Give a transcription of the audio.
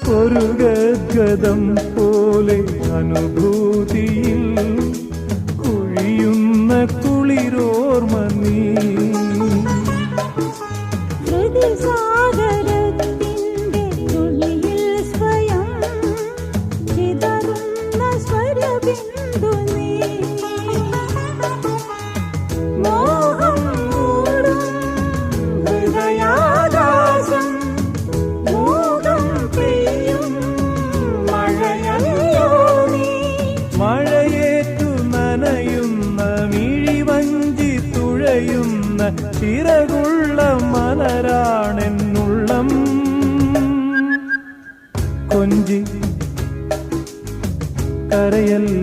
ഒരു ഗദ്ഗതം പോലെ അനുഭൂതിയിൽ കുഴിയുന്ന കുളിരോർമ നീ. മഴയേറ്റു നനയുന്ന മിഴിവഞ്ചി തുഴയുന്ന ചിറകുള്ള മലരാണെന്നുള്ളം. കൊഞ്ചി കരയല്ല